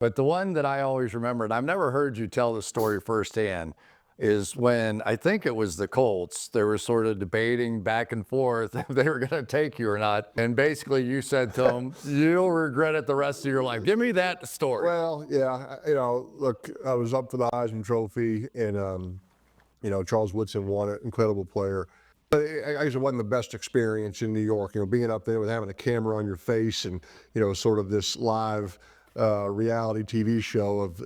But the one that I always remember, and I've never heard you tell the story firsthand, is when I think it was the Colts, they were sort of debating back and forth if they were going to take you or not. And basically you said to them, you'll regret it the rest of your life. Give me that story. Well, yeah, look, I was up for the Heisman Trophy, and Charles Woodson won it, incredible player. But I guess it wasn't the best experience in New York, being up there with having a camera on your face and, sort of this live reality TV show of,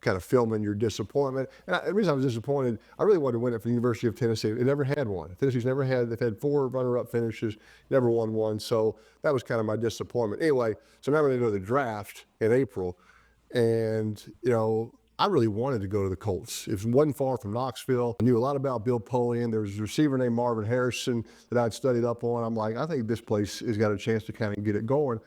kind of filming your disappointment. And the reason I was disappointed, I really wanted to win it for the University of Tennessee. It never had one. Tennessee's never had, they've had 4 runner-up finishes, never won one. So that was kind of my disappointment. Anyway, so now we're going to go to the draft in April. And, I really wanted to go to the Colts. It wasn't far from Knoxville. I knew a lot about Bill Polian. There was a receiver named Marvin Harrison that I'd studied up on. I'm like, I think this place has got a chance to kind of get it going.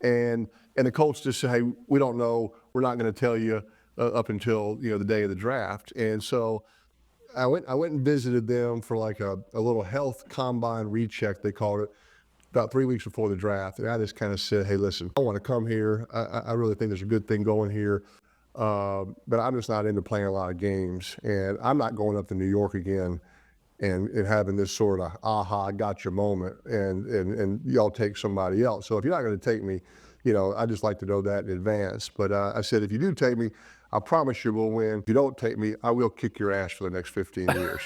And the Colts just said, hey, we don't know. We're not going to tell you up until, the day of the draft. And so I went and visited them for like a little health combine recheck, they called it, about 3 weeks before the draft. And I just kind of said, hey, listen, I want to come here. I really think there's a good thing going here. But I'm just not into playing a lot of games, and I'm not going up to New York again and having this sort of aha gotcha moment and y'all take somebody else. So if you're not going to take me, I just like to know that in advance. But I said, if you do take me, I promise you we'll win. If you don't take me, I will kick your ass for the next 15 years.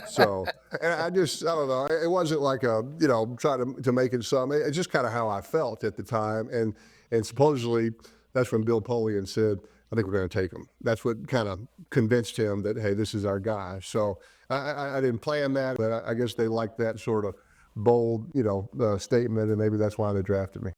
So, and I don't know. It wasn't like trying to make it something. It's just kind of how I felt at the time. And supposedly that's when Bill Polian said, I think we're going to take him. That's what kind of convinced him that, hey, this is our guy. So I didn't plan that, but I guess they liked that sort of bold, statement, and maybe that's why they drafted me.